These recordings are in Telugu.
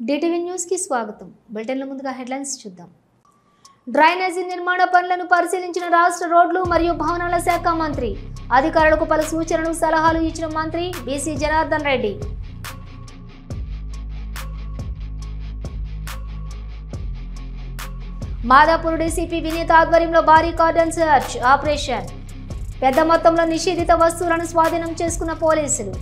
డిటివి న్యూస్ కి స్వాగతం. బులెటిన్ల ముందుగా హెడ్లైన్స్ చూద్దాం. డ్రైనేజీ నిర్మాణ పనులను పరిశీలించిన రాష్ట్ర రోడ్లు మరియు భవనాల శాఖ మంత్రి. అధికారులకు పలు సూచనలు సలహాలు ఇచ్చిన మంత్రి బీసీ జనార్దన్ రెడ్డి. మాదాపూర్ డీసీపీ వినీత్ ఆధ్వర్యంలో భారీ కార్డన్ సర్చ్ ఆపరేషన్. పెద్ద మొత్తంలో నిషేధిత వస్తువులను స్వాధీనం చేసుకున్న పోలీసులు.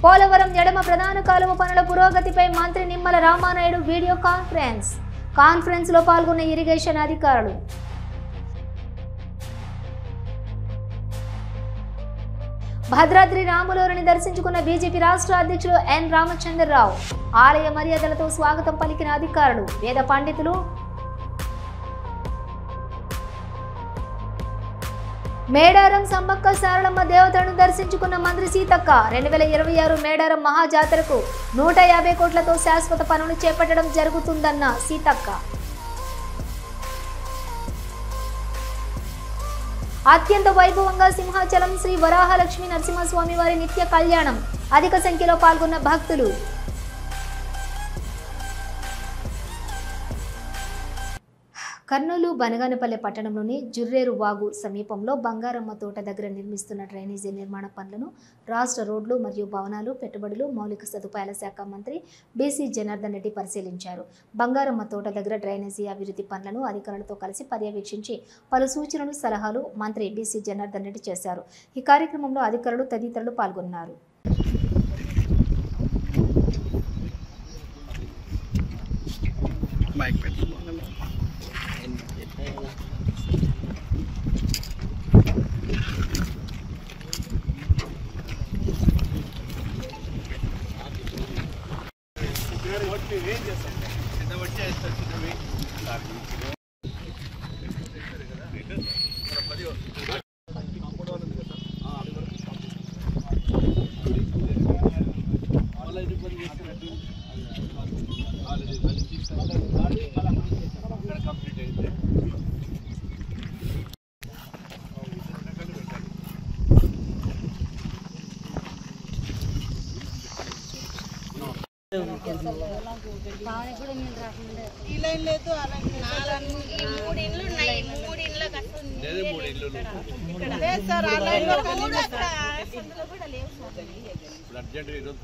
పోలవరం ఎడమ ప్రధాన కాలువ పనుల పురోగతిపై మంత్రి నిమ్మల రామానాయుడు వీడియో కాన్ఫరెన్స్ లో పాల్గొన్న ఇరిగేషన్ అధికారులు. భద్రాద్రి రాములూరిని దర్శించుకున్న బీజేపీ రాష్ట్ర అధ్యక్షులు ఎన్ రామచంద్రరావు. ఆలయ మర్యాదలతో స్వాగతం పలికిన అధికారులు, వేద పండితులు. మేడారం సమ్మక్క సారళమ్మ దేవతలను దర్శించుకున్న మంత్రి సీతక్క. 2026 మేడారం మహాజాతరకు 150 కోట్లతో శాశ్వత పనులు చేపట్టడం జరుగుతుందన్న సీతక్క. అత్యంత వైభవంగా సింహాచలం శ్రీ వరాహలక్ష్మి నరసింహస్వామి వారి నిత్య కళ్యాణం. అధిక సంఖ్యలో పాల్గొన్న భక్తులు. కర్నూలు బనగానపల్లె పట్టణంలోని జుర్రేరు వాగు సమీపంలో బంగారమ్మ తోట దగ్గర నిర్మిస్తున్న డ్రైనేజీ నిర్మాణ పనులను రాష్ట్ర రోడ్లు మరియు భవనాలు, పెట్టుబడులు, మౌలిక సదుపాయాల శాఖ మంత్రి బీసీ జనార్దన్ రెడ్డి పరిశీలించారు. బంగారమ్మ తోట దగ్గర డ్రైనేజీ అభివృద్ధి పనులను అధికారులతో కలిసి పర్యవేక్షించి పలు సూచనలు సలహాలు మంత్రి బీసీ జనార్దన్ రెడ్డి చేశారు. ఈ కార్యక్రమంలో అధికారులు తదితరులు పాల్గొన్నారు.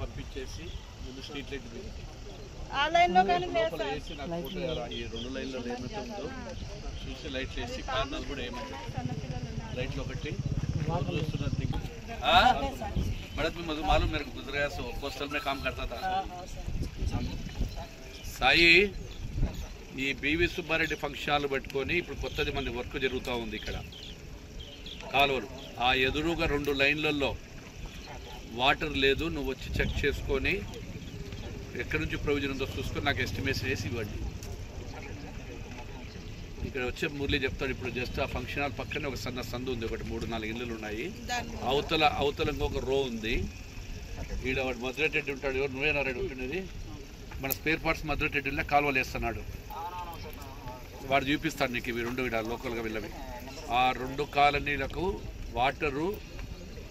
పంపించేసి ముందు స్ట్రీట్ లైట్ ఆ లైన్లో కానీ వేసి నాకు ఈ 2 లైన్లో ఏమవుతుందో చూసి లైట్లు వేసి కార్నర్ కూడా ఏమవుతుంది లైట్లు ఒకటి बढ़त में मुझे मालूम मेरे को गुजराया सो पोस्टल में काम करता था సాయి ఈ బీవీ సుబ్బారెడ్డి ఫంక్షన్ హాల్ పెట్టుకొని ఇప్పుడు కొత్తది మంది వర్క్ జరుగుతూ ఉంది ఇక్కడ కాలువలు ఆ ఎదురుగా 2 లైన్లలో వాటర్ లేదు. నువ్వు వచ్చి చెక్ చేసుకొని ఎక్కడి నుంచి ప్రొవిజన్ ఉందో చూసుకొని నాకు ఎస్టిమేషన్ వేసి ఇవ్వండి. ఇక్కడ వచ్చే మురళి చెప్తాడు. ఇప్పుడు జస్ట్ ఆ ఫంక్షన్ హాల్ పక్కనే ఒక సన్న సందు ఉంది, ఒకటి 3-4 ఇళ్ళు ఉన్నాయి. అవతల ఇంకొక రో ఉంది. ఈడ వాడు మధురెడ్డి ఉంటాడు. ఎవరు నువ్వేనా రెడ్డి ఉంటున్నది? మన స్పేర్ పార్ట్స్ మధురెడ్డిలో కాలువలు వేస్తున్నాడు. వాడు చూపిస్తాడు నీకు ఇవి 2 ఇక్కడ లోకల్గా వెళ్ళవి. ఆ 2 కాలనీలకు వాటరు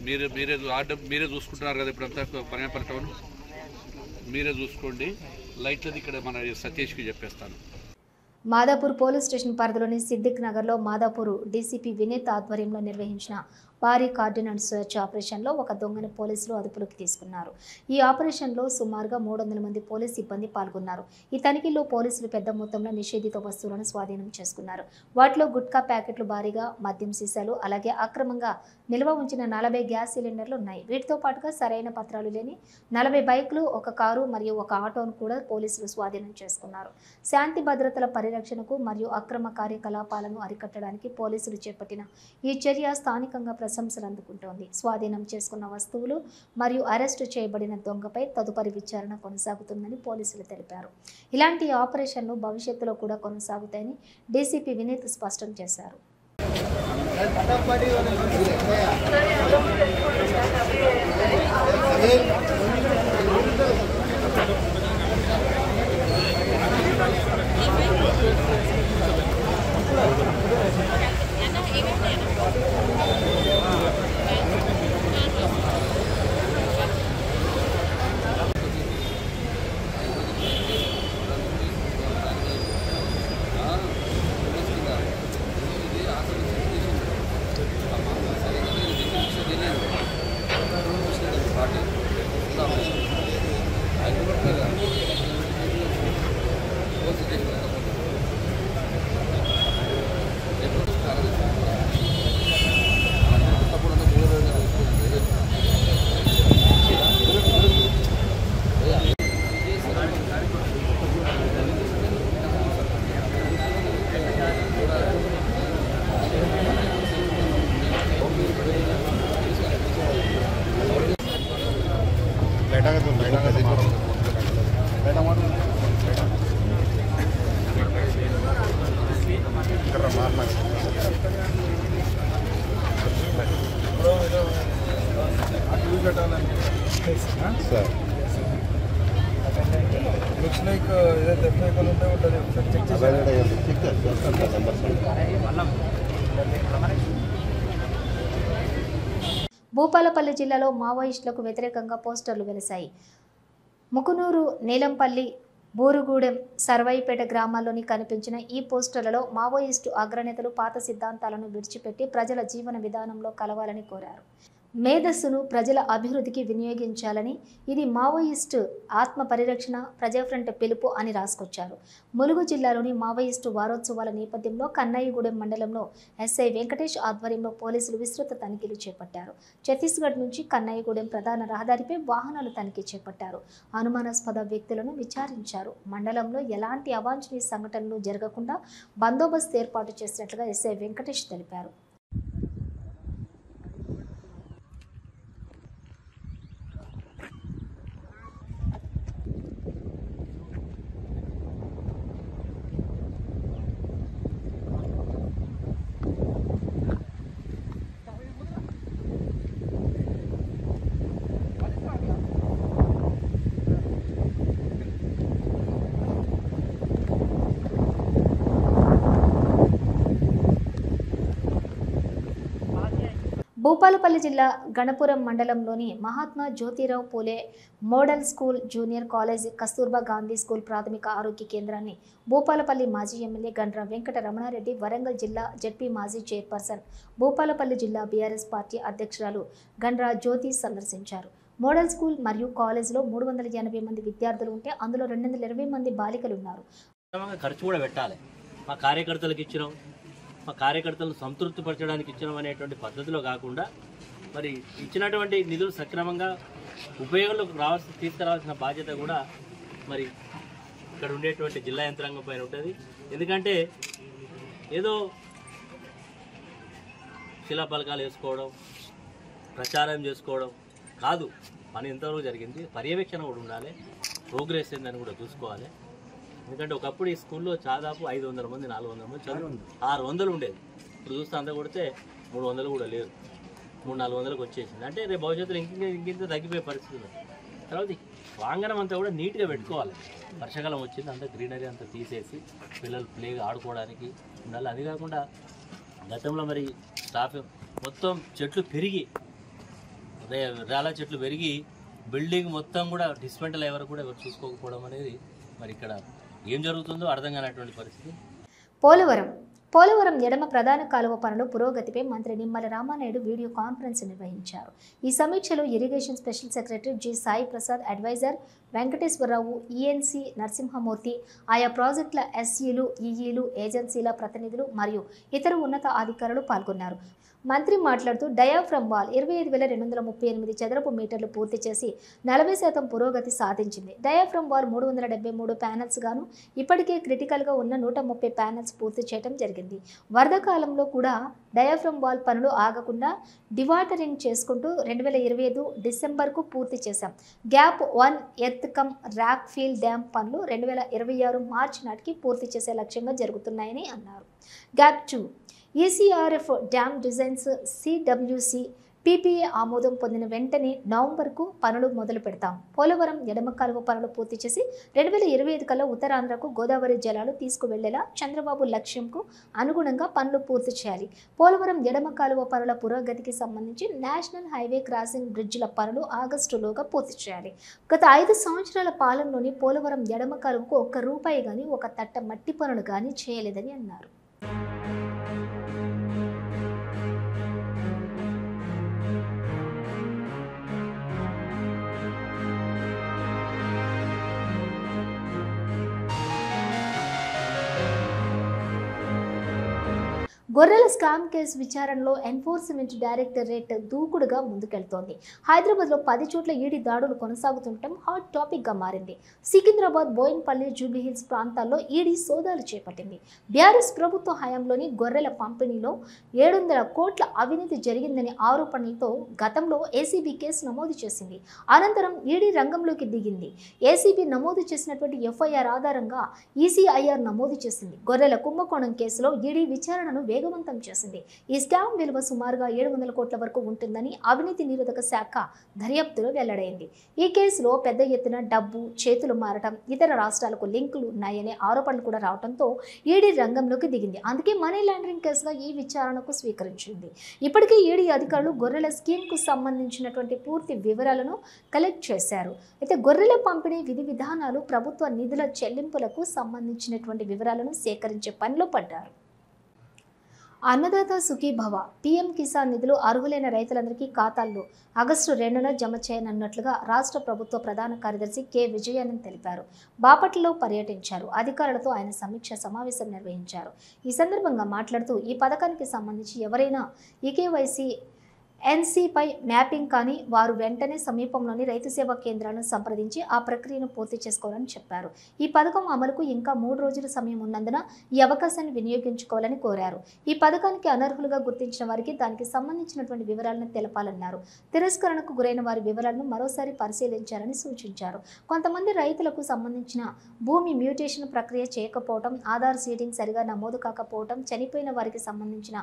మీరే చూసుకుంటున్నారు కదా. ఇప్పుడంతా పనేపల్లి టౌన్ మీరే చూసుకోండి. లైట్లది ఇక్కడ మన సతీష్కి చెప్పేస్తాను. మాదాపూర్ పోలీస్ స్టేషన్ పరిధిలోని సిద్దిక్ నగర్లో మాదాపూర్ డీసీపీ వినీత్ ఆధ్వర్యంలో నిర్వహించిన భారీ కార్డినెన్స్ సెర్చ్ ఆపరేషన్లో ఒక దొంగను పోలీసులు అదుపులోకి తీసుకున్నారు. ఈ ఆపరేషన్లో సుమారుగా 300 మంది పోలీస్ సిబ్బంది పాల్గొన్నారు. ఈ తనిఖీల్లో పోలీసులు పెద్ద మొత్తంలో నిషేధిత వస్తువులను స్వాధీనం చేసుకున్నారు. వాటిలో గుట్కా ప్యాకెట్లు, భారీగా మద్యం సీసాలు, అలాగే అక్రమంగా నిల్వ ఉంచిన 40 గ్యాస్ సిలిండర్లు ఉన్నాయి. వీటితో పాటుగా సరైన పత్రాలు లేని 40 బైకులు, ఒక కారు మరియు ఒక ఆటోను కూడా పోలీసులు స్వాధీనం చేసుకున్నారు. శాంతి భద్రతల పరిరక్షణకు మరియు అక్రమ కార్యకలాపాలను అరికట్టడానికి పోలీసులు చేపట్టిన ఈ చర్య స్థానికంగా ప్రశంసలు అందుకుంటోంది. స్వాధీనం చేసుకున్న వస్తువులు మరియు అరెస్టు చేయబడిన దొంగపై తదుపరి విచారణ కొనసాగుతుందని పోలీసులు తెలిపారు. ఇలాంటి ఆపరేషన్లు భవిష్యత్తులో కూడా కొనసాగుతాయని డీసీపీ వినీత్ స్పష్టం చేశారు. Looks like భూపాలపల్లి జిల్లాలో మావోయిస్టులకు వ్యతిరేకంగా పోస్టర్లు వెలిశాయి. ముకునూరు, నీలంపల్లి, బూరుగుగూడెం, సర్వాయిపేట గ్రామాల్లోని కనిపించిన ఈ పోస్టర్లలో మావోయిస్టు అగ్రనేతలు పాత సిద్ధాంతాలను విడిచిపెట్టి ప్రజల జీవన విధానంలో కలవాలని కోరారు. మేధస్సును ప్రజల అభివృద్ధికి వినియోగించాలని, ఇది మావోయిస్టు ఆత్మ పరిరక్షణ ప్రజాఫ్రంట్ పిలుపు అని రాసుకొచ్చారు. ములుగు జిల్లాలోని మావోయిస్టు వారోత్సవాల నేపథ్యంలో కన్నయ్యగూడెం మండలంలో ఎస్ఐ వెంకటేష్ ఆధ్వర్యంలో పోలీసులు విస్తృత తనిఖీలు చేపట్టారు. ఛత్తీస్గఢ్ నుంచి కన్నయ్యగూడెం ప్రధాన రహదారిపై వాహనాలు తనిఖీ చేపట్టారు. అనుమానాస్పద వ్యక్తులను విచారించారు. మండలంలో ఎలాంటి అవాంఛనీయ సంఘటనలు జరగకుండా బందోబస్తు ఏర్పాటు చేసినట్లుగా ఎస్ఐ వెంకటేష్ తెలిపారు. భూపాలపల్లి జిల్లా గణపురం మండలంలోని Mahatma Jyotirao Phule model school, junior college, Kasturba Gandhi school ప్రాథమిక ఆరోగ్య కేంద్రాన్ని భూపాలపల్లి మాజీ ఎమ్మెల్యే గండ్ర వెంకట రమణారెడ్డి, వరంగల్ జిల్లా జడ్పీ మాజీ చైర్పర్సన్, భూపాలపల్లి జిల్లా బీఆర్ఎస్ పార్టీ అధ్యక్షురాలు గండ్ర జ్యోతి సందర్శించారు. మోడల్ స్కూల్ మరియు కాలేజ్లో 380 మంది విద్యార్థులు ఉంటే అందులో 220 మంది బాలికలు ఉన్నారు. ఖర్చు కూడా పెట్టాలి. మా కార్యకర్తలకు ఇచ్చినాం, మా కార్యకర్తలను సంతృప్తిపరచడానికి ఇచ్చినాం అనేటువంటి పద్ధతిలో కాకుండా మరి ఇచ్చినటువంటి నిధులు సక్రమంగా ఉపయోగంలోకి తీసుకురావాల్సిన బాధ్యత కూడా మరి ఇక్కడ ఉండేటువంటి జిల్లా యంత్రాంగం పైన ఉంటుంది. ఎందుకంటే ఏదో శిలాఫలకాలు వేసుకోవడం, ప్రచారం చేసుకోవడం కాదు. పని ఎంతవరకు జరిగింది, పర్యవేక్షణ కూడా ఉండాలి, ప్రోగ్రెస్ ఏందని కూడా చూసుకోవాలి. ఎందుకంటే ఒకప్పుడు ఈ స్కూల్లో దాదాపు 500 మంది 400 మంది చదువు 600 ఉండేది. ఇప్పుడు చూస్తే అంతా కొడితే 300 కూడా లేదు, 300-400కి వచ్చేసింది. అంటే రేపు భవిష్యత్తులో ఇంకింత తగ్గిపోయే పరిస్థితి ఉంది. తర్వాత ప్రాంగణం అంతా కూడా నీట్గా పెట్టుకోవాలి. వర్షాకాలం వచ్చింది, అంతా గ్రీనరీ అంతా తీసేసి పిల్లలు ప్లేగా ఆడుకోవడానికి ఉండాలి. అది కాకుండా గతంలో మరి స్టాఫ్ మొత్తం చెట్లు పెరిగి రాళ్ళ చెట్లు పెరిగి బిల్డింగ్ మొత్తం కూడా డిస్మెంటల్ ఎవరు కూడా ఎవరు చూసుకోకపోవడం అనేది మరి ఇక్కడ ఏం జరుగుతుందో అర్థం కానటువంటి పరిస్థితి. పోలవరం ఎడమ ప్రధాన కాలువ పనుల పురోగతిపై మంత్రి నిమ్మల రామానాయుడు వీడియో కాన్ఫరెన్స్ నిర్వహించారు. ఈ సమీక్షలో irrigation special secretary G Sai Prasad, advisor Venkateswararao, ENC Narasimhamurthy, ఆయా ప్రాజెక్టుల ఎస్ఈలు, ఈఈలు, ఏజెన్సీల ప్రతినిధులు మరియు ఇతర ఉన్నత అధికారులు పాల్గొన్నారు. మంత్రి మాట్లాడుతూ డయాఫ్రమ్ వాల్ 25,238 చదరపు మీటర్లు పూర్తి చేసి 40% పురోగతి సాధించింది. డయాఫ్రమ్ వాల్ 373 ప్యానెల్స్ గాను ఇప్పటికే క్రిటికల్గా ఉన్న 130 ప్యానెల్స్ పూర్తి చేయడం జరిగింది. వరద కాలంలో కూడా డయాఫ్రమ్ వాల్ పనులు ఆగకుండా డివాటరింగ్ చేసుకుంటూ 2025 డిసెంబర్కు పూర్తి చేశాం. Gap 1 earth cum rack feel dam పనులు 2026 మార్చి నాటికి పూర్తి చేసే లక్ష్యంగా జరుగుతున్నాయని అన్నారు. Gap 2 ECRF dam designs CWC PPA ఆమోదం పొందిన వెంటనే నవంబర్కు పనులు మొదలు పెడతాం. పోలవరం ఎడమ కాలువ పనులు పూర్తి చేసి 2025 కల్లా ఉత్తరాంధ్రకు గోదావరి జలాలు తీసుకువెళ్లేలా చంద్రబాబు లక్ష్యంకు అనుగుణంగా పనులు పూర్తి చేయాలి. పోలవరం ఎడమ కాలువ పనుల పురోగతికి సంబంధించి నేషనల్ హైవే క్రాసింగ్ బ్రిడ్జిల పనులు ఆగస్టులోగా పూర్తి చేయాలి. గత 5 సంవత్సరాల పాలనలోని పోలవరం ఎడమ కాలువకు ₹1 కానీ ఒక తట్ట మట్టి పనులు కానీ చేయలేదని అన్నారు. గొర్రెల స్కామ్ కేసు విచారణలో ఎన్ఫోర్స్మెంట్ డైరెక్టరేట్ దూకుడుగా ముందుకెళ్తోంది. హైదరాబాద్లో 10 చోట్ల ఈడీ దాడులు కొనసాగుతుండటం హాట్ టాపిక్గా మారింది. సికింద్రాబాద్, బోయిన్పల్లి, జూబ్లీహిల్స్ ప్రాంతాల్లో ఈడీ సోదాలు చేపట్టింది. బీఆర్ఎస్ ప్రభుత్వ హయాంలోని గొర్రెల పంపిణీలో 700 కోట్ల అవినీతి జరిగిందని ఆరోపణలతో గతంలో ఏసీబీ కేసు నమోదు చేసింది. అనంతరం ఈడీ రంగంలోకి దిగింది. ఏసీబీ నమోదు చేసినటువంటి ఎఫ్ఐఆర్ ఆధారంగా ఈసీఐఆర్ నమోదు చేసింది. గొర్రెల కుంభకోణం కేసులో ఈడీ విచారణను వేగవంతం చేసింది. ఈ స్కామ్ విలువ సుమారుగా 700 కోట్ల వరకు ఉంటుందని అవినీతి నిరోధక శాఖ దర్యాప్తులో వెల్లడైంది. ఈ కేసులో పెద్ద ఎత్తున డబ్బు చేతులు మారటం, ఇతర రాష్ట్రాలకు లింకులు ఉన్నాయనే ఆరోపణలు కూడా రావడంతో ఈడీ రంగంలోకి దిగింది. అందుకే మనీ లాండరింగ్ కేసుగా ఈ విచారణకు స్వీకరించింది. ఇప్పటికే ఈడీ అధికారులు గొర్రెల స్కీమ్కు సంబంధించినటువంటి పూర్తి వివరాలను కలెక్ట్ చేశారు. అయితే గొర్రెల పంపిణీ విధి విధానాలు, ప్రభుత్వ నిధుల చెల్లింపులకు సంబంధించినటువంటి వివరాలను సేకరించే పనిలో పడ్డారు. అన్నదాత సుఖీభవ పీఎం కిసాన్ నిధులు అర్హులైన రైతులందరికీ ఖాతాల్లో ఆగస్టు 2న జమ చేయనున్నట్లుగా రాష్ట్ర ప్రభుత్వ ప్రధాన కార్యదర్శి కె విజయానంద్ తెలిపారు. బాపట్లలో పర్యటించారు. అధికారులతో ఆయన సమీక్ష సమావేశం నిర్వహించారు. ఈ సందర్భంగా మాట్లాడుతూ ఈ పథకానికి సంబంధించి ఎవరైనా ఈకేవైసీ ఎన్సీపై మ్యాపింగ్ కానీ వారు వెంటనే సమీపంలోని రైతు సేవా కేంద్రాలను సంప్రదించి ఆ ప్రక్రియను పూర్తి చేసుకోవాలని చెప్పారు. ఈ పథకం అమలుకు ఇంకా 3 రోజుల సమయం ఉన్నందున ఈ అవకాశాన్ని వినియోగించుకోవాలని కోరారు. ఈ పథకానికి అనర్హులుగా గుర్తించిన వారికి దానికి సంబంధించినటువంటి వివరాలను తెలపాలన్నారు. తిరస్కరణకు గురైన వారి వివరాలను మరోసారి పరిశీలించాలని సూచించారు. కొంతమంది రైతులకు సంబంధించిన భూమి మ్యూటేషన్ ప్రక్రియ చేయకపోవడం, ఆధార్ సీడింగ్ సరిగా నమోదు కాకపోవడం, చనిపోయిన వారికి సంబంధించిన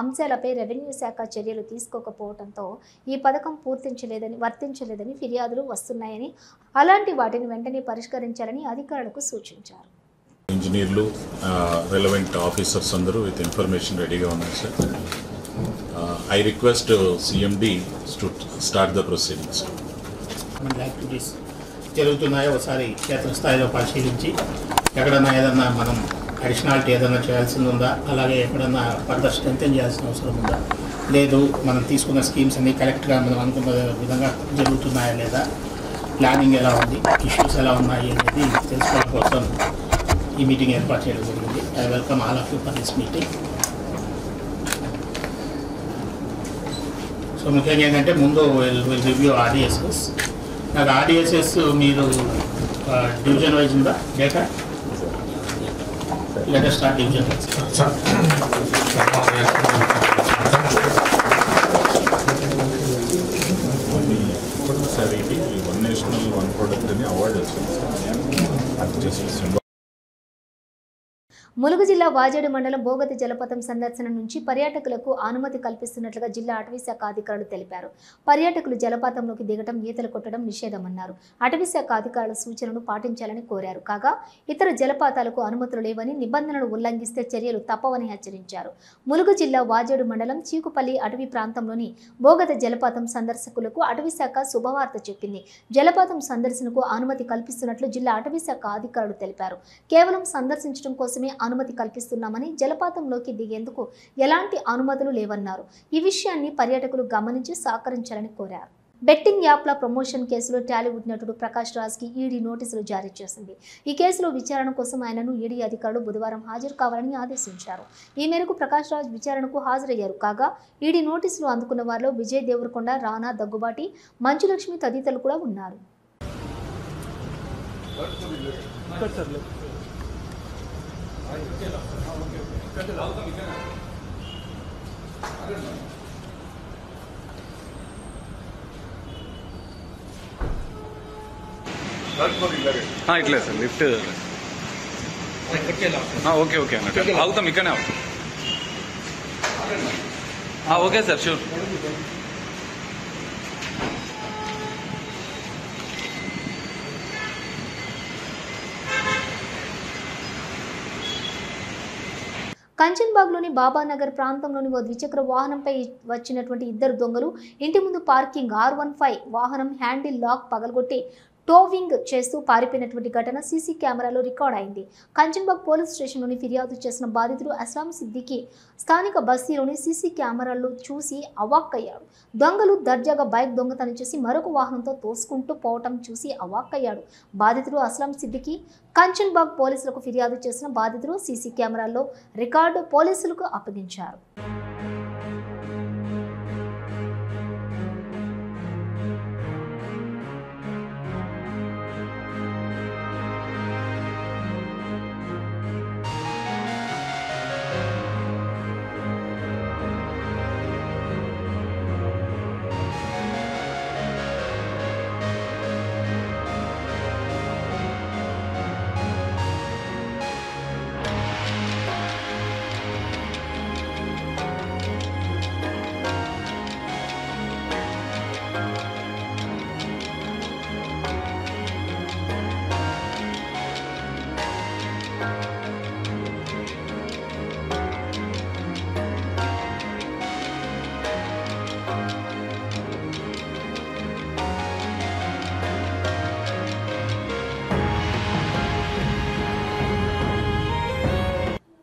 అంశాలపై రెవెన్యూ శాఖ చర్యలు తీసుకోకపోవడం ఈ పథకం వర్తించలేదని ఫిర్యాదులు వస్తున్నాయని, అలాంటి వాటిని వెంటనే పరిష్కరించాలని అధికారులకు సూచించారు. ఇంజనీర్లు, రెలవెంట్ ఆఫీసర్స్ అందరూ విత్ ఇన్ఫర్మేషన్ రెడీగా ఉన్నారు sir. I request CMD to start the proceedings. Activities జరుగుతున్నాయో ఒకసారి క్షేత్రస్థాయిలో పరిశీలించి ఎక్కడన్నా ఏదన్నా మనం అడిషనాలిటీ ఏదైనా చేయాల్సింది ఉందా, అలాగే ఎక్కడన్నా ఫర్దర్ స్ట్రెంథెన్ చేయాల్సిన అవసరం ఉందా, లేదు మనం తీసుకున్న స్కీమ్స్ అన్ని కరెక్ట్గా మనం అనుకున్న విధంగా జరుగుతున్నాయా లేదా, ప్లానింగ్ ఎలా ఉంది, ఇష్యూస్ ఎలా ఉన్నాయి అనేది తెలుసుకోవడం కోసం ఈ మీటింగ్ ఏర్పాటు చేయడం జరిగింది. I welcome all of you for this meeting. So ముఖ్యంగా ఏంటంటే ముందు విల్ రివ్యూ ఆర్డిఎస్ఎస్. నాకు ఆర్డిఎస్ఎస్ మీరు డివిజన్ వైజ్ ఉందా data? Let us start division wise. Sir ఇది 1 నేషనల్ 1 ప్రోడక్ట్ అని అవార్డు వచ్చింది సార్. అది చేసి ములుగు జిల్లా వాజేడు మండలం బోగతి జలపాతం సందర్శన నుంచి పర్యాటకులకు అనుమతి కల్పిస్తున్నట్లుగా జిల్లా అటవీ శాఖ అధికారులు తెలిపారు. పర్యాటకులు జలపాతంలోకి దిగటం, ఈతలు కొట్టడం నిషేధమన్నారు. అటవీ శాఖ అధికారుల సూచనలు పాటించాలని కోరారు. కాగా ఇతర జలపాతాలకు అనుమతులు లేవని, నిబంధనలు ఉల్లంఘిస్తే చర్యలు తప్పవని హెచ్చరించారు. ములుగు జిల్లా వాజేడు మండలం చీకుపల్లి అటవీ ప్రాంతంలోని బోగతి జలపాతం సందర్శకులకు అటవీ శాఖ శుభవార్త చెప్పింది. జలపాతం సందర్శనకు అనుమతి కల్పిస్తున్నట్లు జిల్లా అటవీ శాఖ అధికారులు తెలిపారు. కేవలం సందర్శించడం కోసమే అనుమతి కల్పిస్తున్నామని, జలపాతంలోకి దిగేందుకు ఎలాంటి అనుమతులు లేవన్నారు. ఈ విషయాన్ని పర్యాటకులు గమనించి సహకరించాలని కోరారు. బెట్టింగ్ యాప్ల ప్రమోషన్ కేసులో టాలీవుడ్ నటుడు ప్రకాష్ రాజ్కి ఈడీ నోటీసులు జారీ చేసింది. ఈ కేసులో విచారణ కోసం ఆయనను ఈడీ అధికారులు బుధవారం హాజరు కావాలని ఆదేశించారు. ఈ మేరకు ప్రకాష్ రాజ్ విచారణకు హాజరయ్యారు. కాగా ఈడీ నోటీసులు అందుకున్న వారిలో విజయ్ దేవరకొండ, రానా దగ్గుబాటి, మంచులక్ష్మి తదితరులు కూడా ఉన్నారు. ఇట్లే సార్ లిఫ్ట్ ఓకే ఓకే అన్నట్టు అవుతాం ఇక్కడనే అవుతాం. Okay sir sure. కంచన్బాగ్లోని బాబానగర్ ప్రాంతంలోని ఓ ద్విచక్ర వాహనంపై వచ్చినటువంటి 2 దొంగలు ఇంటి ముందు పార్కింగ్ R15 వాహనం హ్యాండిల్ లాక్ పగలగొట్టి టోవింగ్ చేస్తూ పారిపోయినటువంటి ఘటన సీసీ కెమెరాలో రికార్డ్ అయింది. కంచన్బాగ్ పోలీస్ స్టేషన్లోని ఫిర్యాదు చేసిన బాధితుడు అస్లాం సిద్దికి స్థానిక బస్తీలోని సీసీ కెమెరాల్లో చూసి అవాక్కయ్యాడు. దొంగలు దర్జాగా బైక్ దొంగతనం చేసి మరొక వాహనంతో తోసుకుంటూ పోవటం చూసి అవాక్కయ్యాడు. బాధితుడు అస్లాం సిద్దికి కంచన్బాగ్ పోలీసులకు ఫిర్యాదు చేసిన బాధితుడు సీసీ కెమెరాల్లో రికార్డు పోలీసులకు అప్పగించారు.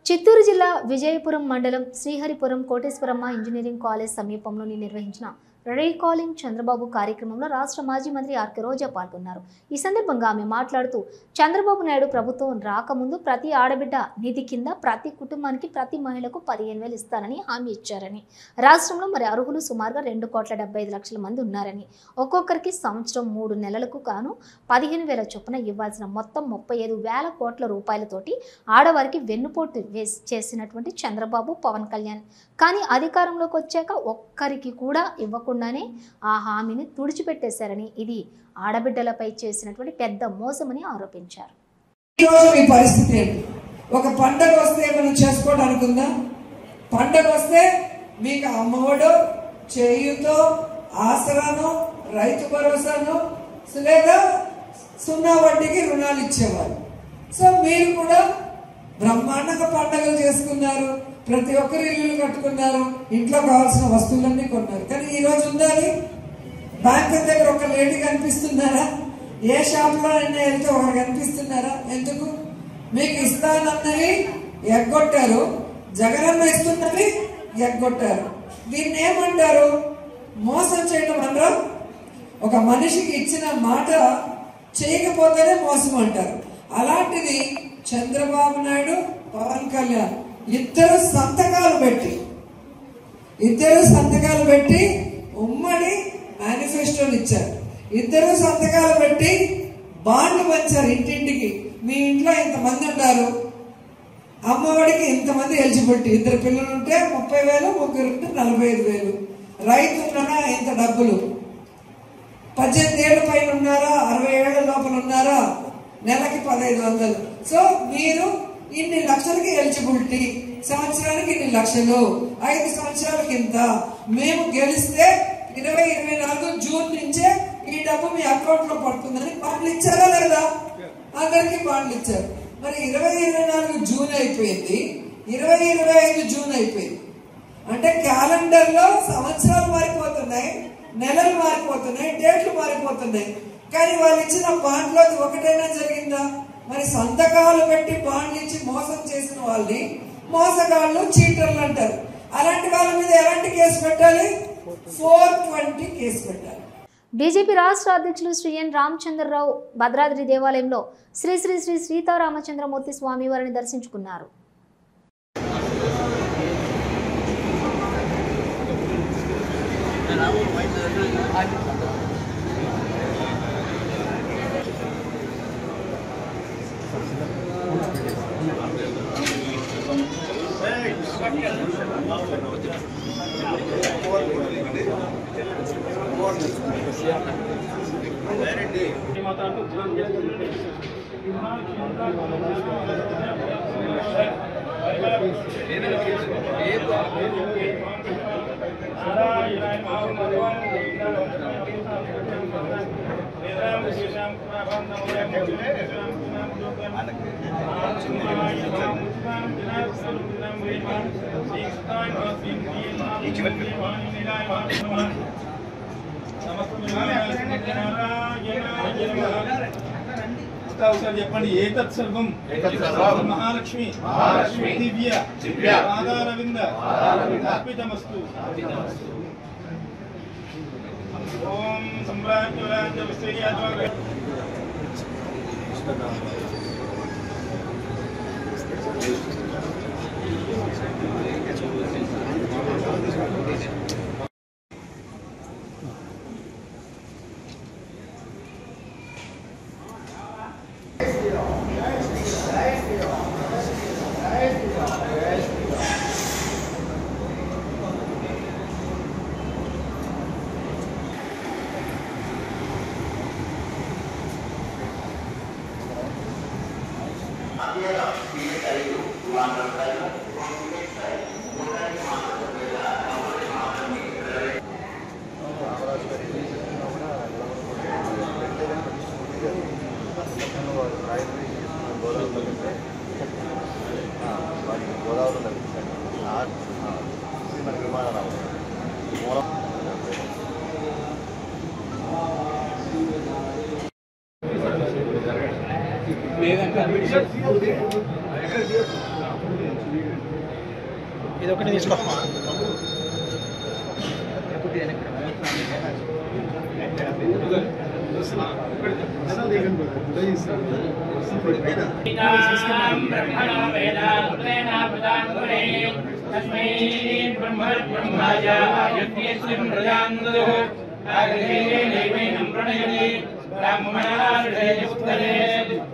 చిత్తూరు జిల్లా విజయపురం మండలం శ్రీహరిపురం కోటేశ్వరమ్మ ఇంజనీరింగ్ కాలేజ్ సమీపంలోని నిర్వహించిన రీకాలింగ్ చంద్రబాబు కార్యక్రమంలో రాష్ట్ర మాజీ మంత్రి ఆర్కే రోజా పాల్గొన్నారు. ఈ సందర్భంగా ఆమె మాట్లాడుతూ చంద్రబాబు నాయుడు ప్రభుత్వం రాకముందు ప్రతి ఆడబిడ్డ నిధి కింద ప్రతి కుటుంబానికి ప్రతి మహిళకు 15,000 ఇస్తానని హామీ ఇచ్చారని, రాష్ట్రంలో మరి అర్హులు సుమారుగా 2,75,00,000 మంది ఉన్నారని, ఒక్కొక్కరికి సంవత్సరం 3 నెలలకు గాను 15,000 చొప్పున ఇవ్వాల్సిన మొత్తం 35,000 కోట్ల రూపాయలతోటి ఆడవారికి వెన్నుపోటు చేసినటువంటి చంద్రబాబు పవన్ కళ్యాణ్ కానీ అధికారంలోకి వచ్చాక ఒక్కరికి కూడా ఇవ్వకుండానే ఆ హామీని తుడిచిపెట్టేశారని, ఇది ఆడబిడ్డలపై చేసినటువంటి పెద్ద మోసమని ఆరోపించారు. మీ పరిస్థితి ఏంటి? ఒక పండగ వస్తే మనం చేసుకోవడానికి ఉందా? పండగ వస్తే మీకు అమ్మఒడో చేయుతో ఆసరానో రైతు భరోసానో లేదా 0 వడ్డీకి రుణాలు ఇచ్చేవారు. సో మీరు కూడా బ్రహ్మాండంగా పండగలు చేసుకున్నారు, ప్రతి ఒక్కరు ఇల్లు కట్టుకున్నారు, ఇంట్లో కావాల్సిన వస్తువులన్నీ కొన్నారు. కానీ ఈ రోజు ఉండాలి బ్యాంక్ దగ్గర ఒక లేడీ కనిపిస్తున్నారా? ఏ షాప్ లో అయినా వెళ్తే ఒకరు కనిపిస్తున్నారా? ఎందుకు? మీకు ఇస్తానన్నవి ఎగ్గొట్టారు, జగనన్న ఇస్తున్నవి ఎగ్గొట్టారు. దీన్ని ఏమంటారు? మోసం చేయడం అనరా? ఒక మనిషికి ఇచ్చిన మాట చేయకపోతేనే మోసం అంటారు. అలాంటిది చంద్రబాబు నాయుడు పవన్ కళ్యాణ్ ఇద్దరు సంతకాలు పెట్టి ఉమ్మడి మేనిఫెస్టోలు ఇచ్చారు. ఇద్దరు సంతకాలు పెట్టి బాండ్లు పంచారు ఇంటింటికి. మీ ఇంట్లో ఇంతమంది ఉన్నారు, అమ్మఒడికి ఇంతమంది ఎలిజిబిలిటీ, 2 పిల్లలు ఉంటే 30,000, 3 ఉంటే 45,000, రైతు ఉన్నారా ఇంత డబ్బులు, 18 ఏళ్ళ పైన ఉన్నారా, 60 ఏళ్ల లోపల ఉన్నారా, నెలకి 1,500. సో మీరు ఇన్ని లక్షలకి ఎలిజిబిలిటీ, సంవత్సరానికి ఇన్ని లక్షలు, 5 సంవత్సరాలకి ఇంత. మేము గెలిస్తే 2024 జూన్ నుంచే ఈ డబ్బు మీ అకౌంట్ లో పడుతుందని బాండ్లు ఇచ్చారా లేదా? అందరికి బాండ్లు ఇచ్చారు. మరి 2024 జూన్ అయిపోయింది, 2025 జూన్ అయిపోయింది. అంటే క్యాలెండర్ లో సంవత్సరాలు మారిపోతున్నాయి, నెలలు మారిపోతున్నాయి, డేట్లు మారిపోతున్నాయి. కానీ వాళ్ళు ఇచ్చిన బాండ్లో ఒకటైనా జరిగిందా? మరి సంతకాలు పెట్టి బాండ్లు ఇచ్చి మోసం చేసిన వాళ్ళని మోసగాళ్ళు, చీటర్లు అంటారు. అలాంటి వాళ్ళ మీద ఎలాంటి కేసు పెట్టాలి? 420 కేసు పెట్టాలి. బీజేపీ రాష్ట్ర అధ్యక్షులు శ్రీ ఎన్ రామచంద్రరావు భద్రాద్రి దేవాలయంలో శ్రీ శ్రీ శ్రీ సీతారామచంద్రమూర్తి స్వామి వారిని దర్శించుకున్నారు. Namaste. ఒకసారి చెప్పండి. ఏతత్ సర్వం మహాలక్ష్మి దివ్య పాదారవింద అర్పితమస్తు. ఓం సంప్రాజ్ఞ ఇది ఒకటి తీసుకో.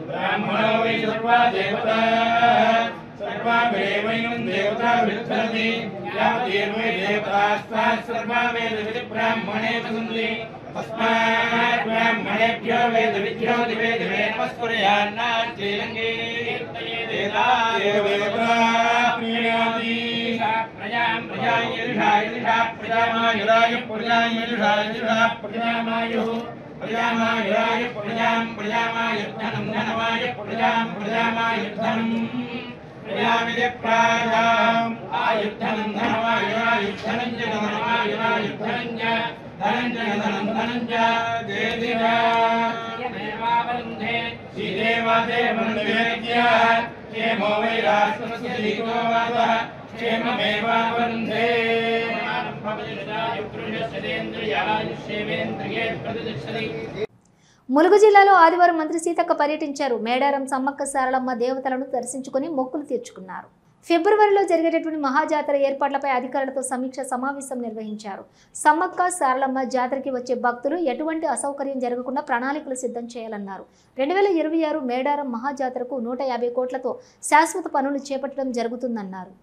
బ్రాహ్మణో వై సర్వా దేవతా సర్వావేవైనం దేవతా విద్ధతి యావదేవై దేవతాస్తా సర్వా వేద విధి బ్రాహ్మణే సంది తస్మాత్ బ్రాహ్మణేభ్యో వేద విద్యో దివే దివే నమస్కుర్యాన్నార్చేయంగే దేవదేవతా ప్రియాది ప్రజాం ప్రజాయయుషా ప్రజామాయురాయ ప్రజాయయుషా ప్రజామాయు ప్రజామాయురాయ ప్రజామాయుద్ధనం ధనమాయ ప్రజామాయుద్ధనం ప్రజామిది ప్రాజాం ఆయుద్ధనం ధనమాయురాయుద్ధనం చ ధనమాయురాయుద్ధనం చ ధనం చ దేవావరుంధే శ్రీదేవాదేవన్వేద్య క్షేమో వై రాష్ట్రస్య ధీతో వాసః క్షేమమేవావరుంధే ములుగు జిల్లాలో ఆదివారం మంత్రి సీతక్క పర్యటించారు. మేడారం సమ్మక్క సారలమ్మ దేవతలను దర్శించుకుని మొక్కులు తీర్చుకున్నారు. ఫిబ్రవరిలో జరిగేటటువంటి మహాజాతర ఏర్పాట్లపై అధికారులతో సమీక్ష సమావేశం నిర్వహించారు. సమ్మక్క సారలమ్మ జాతరకి వచ్చే భక్తులు ఎటువంటి అసౌకర్యం జరగకుండా ప్రణాళికలు సిద్ధం చేయాలన్నారు. 2026 మేడారం మహాజాతరకు 150 కోట్లతో శాశ్వత పనులు చేపట్టడం జరుగుతుందన్నారు.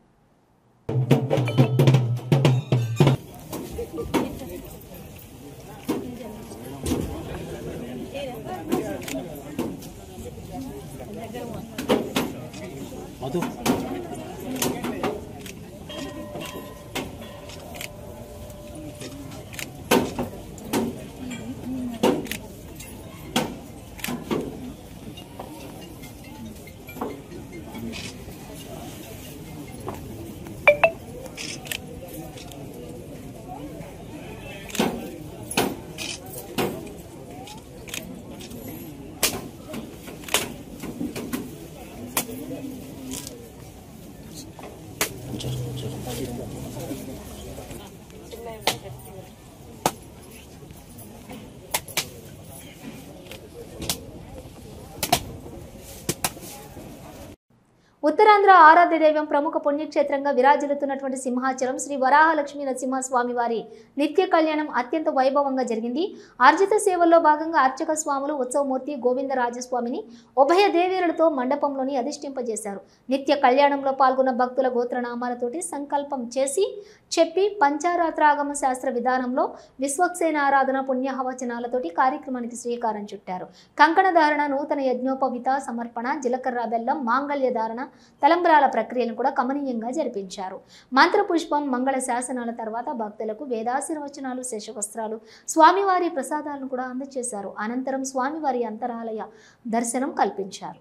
ఉత్తరాంధ్ర ఆరాధ్య దైవం ప్రముఖ పుణ్యక్షేత్రంగా విరాజిల్లుతున్నటువంటి సింహాచలం శ్రీ వరాహలక్ష్మీ నరసింహస్వామి వారి నిత్య కళ్యాణం అత్యంత వైభవంగా జరిగింది. ఆర్జిత సేవల్లో భాగంగా అర్చక స్వాములు ఉత్సవమూర్తి గోవిందరాజస్వామిని ఉభయ దేవేరులతో మండపంలోని అధిష్ఠింపజేశారు. నిత్య కళ్యాణంలో పాల్గొన్న భక్తుల గోత్రనామాలతోటి సంకల్పం చెప్పి పంచారాత్రాగమ శాస్త్ర విధానంలో విశ్వక్సేన ఆరాధన పుణ్యహవచనాలతోటి కార్యక్రమానికి శ్రీకారం చుట్టారు. కంకణ ధారణ, నూతన యజ్ఞోపవిత సమర్పణ, జీలకర్ర బెల్లం, మాంగళ్య ధారణ, తలంబ్రాల ప్రక్రియను కూడా కమనీయంగా జరిపించారు. మంత్రపుష్పం, మంగళ శాసనాల తర్వాత భక్తులకు వేదాశీర్వచనాలు, శేషవస్త్రాలు, స్వామివారి ప్రసాదాలను కూడా అందజేశారు. అనంతరం స్వామివారి అంతరాలయ దర్శనం కల్పించారు.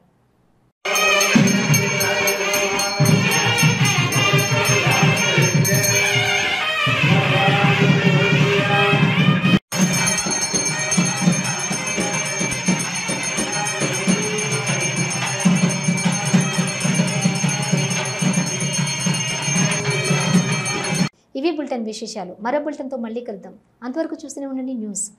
ఇవి బులెటిన్ విశేషాలు. మరో బులెటిన్తో మళ్ళీ కలుద్దాం. అంతవరకు చూస్తూనే ఉండండి న్యూస్.